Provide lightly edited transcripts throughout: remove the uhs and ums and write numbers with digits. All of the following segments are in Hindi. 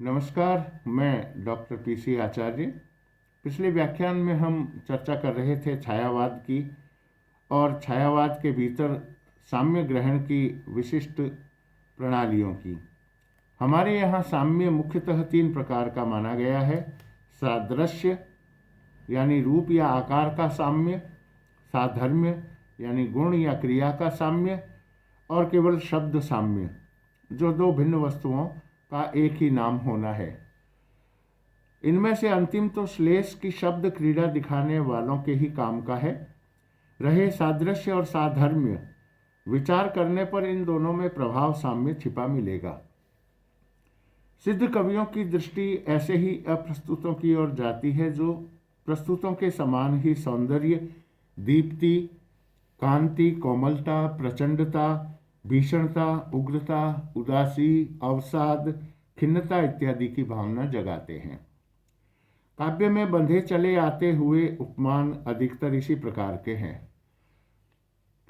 नमस्कार, मैं डॉक्टर पीसी आचार्य। पिछले व्याख्यान में हम चर्चा कर रहे थे छायावाद की और छायावाद के भीतर साम्य ग्रहण की विशिष्ट प्रणालियों की। हमारे यहाँ साम्य मुख्यतः तीन प्रकार का माना गया है। सादृश्य यानी रूप या आकार का साम्य, साधर्म्य यानी गुण या क्रिया का साम्य, और केवल शब्द साम्य, जो दो भिन्न वस्तुओं का एक ही नाम होना है। इनमें से अंतिम तो श्लेष की शब्द क्रीड़ा दिखाने वालों के ही काम का है। रहे सादृश्य और साधर्म्य, विचार करने पर इन दोनों में प्रभाव साम्य छिपा मिलेगा। सिद्ध कवियों की दृष्टि ऐसे ही अप्रस्तुतों की ओर जाती है, जो प्रस्तुतों के समान ही सौंदर्य, दीप्ति, कांति, कोमलता, प्रचंडता, भीषणता, उग्रता, उदासी, अवसाद, खिन्नता इत्यादि की भावना जगाते हैं। काव्य में बंधे चले आते हुए उपमान अधिकतर इसी प्रकार के हैं।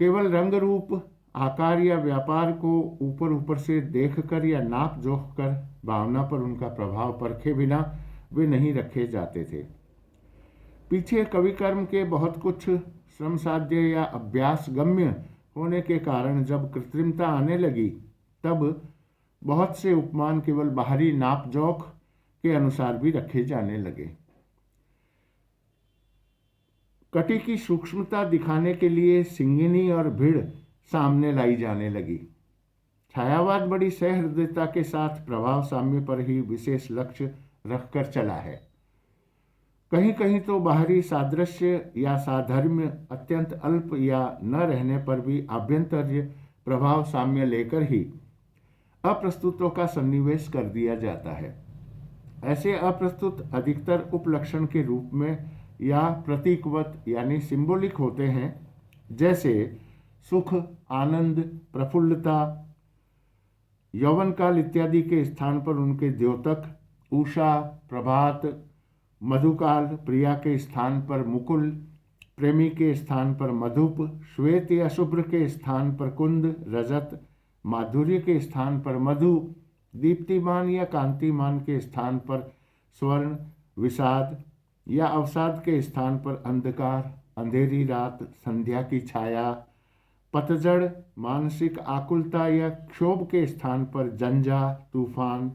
केवल रंग रूप, आकार या व्यापार को ऊपर ऊपर से देखकर या नाप जोख कर भावना पर उनका प्रभाव परखे बिना वे नहीं रखे जाते थे। पीछे कवि कर्म के बहुत कुछ श्रम साध्य या अभ्यास गम्य होने के कारण जब कृत्रिमता आने लगी, तब बहुत से उपमान केवल बाहरी नाप जोख के अनुसार भी रखे जाने लगे। कटी की सूक्ष्मता दिखाने के लिए सिंगिनी और भिड़ सामने लाई जाने लगी। छायावाद बड़ी सहृदयता के साथ प्रभाव साम्य पर ही विशेष लक्ष्य रखकर चला है। कहीं कहीं तो बाहरी सादृश्य या साधर्म्य अत्यंत अल्प या न रहने पर भी आभ्यंतर्य प्रभाव साम्य लेकर ही अप्रस्तुतों का सन्निवेश कर दिया जाता है। ऐसे अप्रस्तुत अधिकतर उपलक्षण के रूप में या प्रतीकवत यानी सिंबॉलिक होते हैं, जैसे सुख, आनंद, प्रफुल्लता, यौवन काल इत्यादि के स्थान पर उनके द्योतक, उषा, प्रभात, मधुकाल, प्रिया के स्थान पर मुकुल, प्रेमी के स्थान पर मधुप, श्वेत या शुभ्र के स्थान पर कुंद, रजत, माधुर्य के स्थान पर मधु, दीप्तिमान या कांतिमान के स्थान पर स्वर्ण, विषाद या अवसाद के स्थान पर अंधकार, अंधेरी रात, संध्या की छाया, पतझड़, मानसिक आकुलता या क्षोभ के स्थान पर जंजा, तूफान,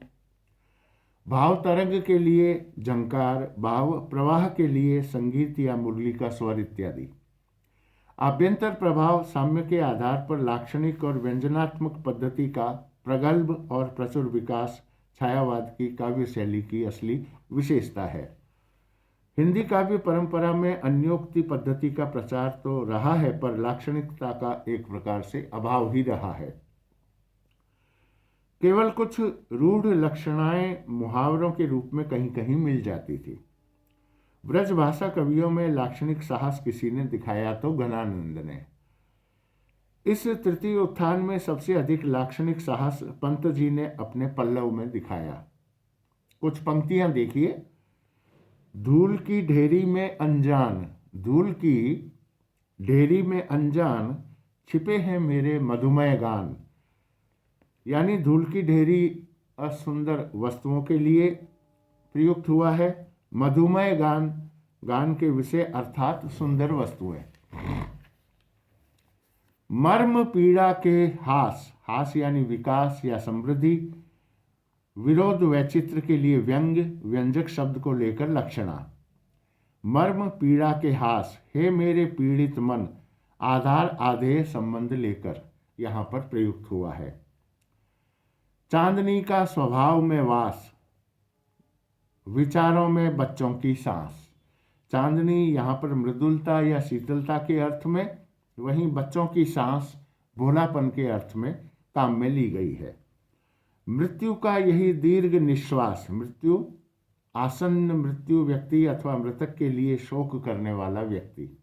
भाव तरंग के लिए झंकार, भाव प्रवाह के लिए संगीत या मुरली का स्वर इत्यादि। आभ्यंतर प्रभाव साम्य के आधार पर लाक्षणिक और व्यंजनात्मक पद्धति का प्रगल्भ और प्रचुर विकास छायावाद की काव्य शैली की असली विशेषता है। हिंदी काव्य परंपरा में अन्योक्ति पद्धति का प्रचार तो रहा है, पर लाक्षणिकता का एक प्रकार से अभाव ही रहा है। केवल कुछ रूढ़ लक्षणाएं मुहावरों के रूप में कहीं कहीं मिल जाती थी। ब्रजभाषा कवियों में लाक्षणिक साहस किसी ने दिखाया तो घनानंद ने। इस तृतीय उत्थान में सबसे अधिक लाक्षणिक साहस पंत जी ने अपने पल्लव में दिखाया। कुछ पंक्तियां देखिए। धूल की ढेरी में अनजान, धूल की ढेरी में अनजान, छिपे हैं मेरे मधुमय गान। यानी धूल की ढेरी असुंदर वस्तुओं के लिए प्रयुक्त हुआ है। मधुमय गान, गान के विषय अर्थात सुंदर वस्तुएं। मर्म पीड़ा के हास, हास यानी विकास या समृद्धि, विरोध वैचित्र के लिए व्यंग, व्यंजक शब्द को लेकर लक्षणा। मर्म पीड़ा के हास, हे मेरे पीड़ित मन, आधार आधेय संबंध लेकर यहां पर प्रयुक्त हुआ है। चांदनी का स्वभाव में वास, विचारों में बच्चों की सांस। चांदनी यहाँ पर मृदुलता या शीतलता के अर्थ में, वहीं बच्चों की सांस भोलापन के अर्थ में काम में ली गई है। मृत्यु का यही दीर्घ निश्वास, मृत्यु आसन्न मृत्यु व्यक्ति अथवा मृतक के लिए शोक करने वाला व्यक्ति।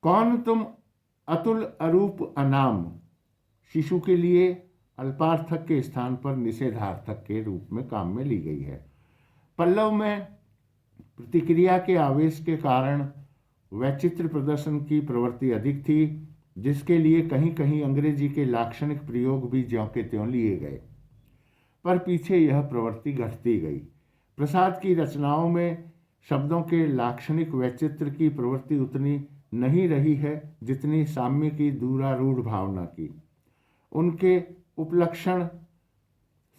कौन तुम अतुल अरूप अनाम, शिशु के लिए अल्पार्थक के स्थान पर निषेधार्थक के रूप में काम में ली गई है। पल्लव में प्रतिक्रिया के आवेश के कारण वैचित्र प्रदर्शन की प्रवृत्ति अधिक थी, जिसके लिए कहीं कहीं अंग्रेजी के लाक्षणिक प्रयोग भी ज्यों के त्यों लिए गए। पर पीछे यह प्रवृत्ति घटती गई। प्रसाद की रचनाओं में शब्दों के लाक्षणिक वैचित्र की प्रवृत्ति उतनी नहीं रही है जितनी साम्य की दूरारूढ़ भावना की। उनके उपलक्षण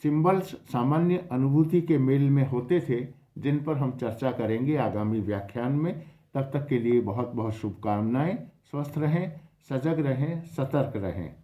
सिंबल्स सामान्य अनुभूति के मेल में होते थे, जिन पर हम चर्चा करेंगे आगामी व्याख्यान में। तब तक के लिए बहुत बहुत शुभकामनाएं। स्वस्थ रहें, सजग रहें, सतर्क रहें।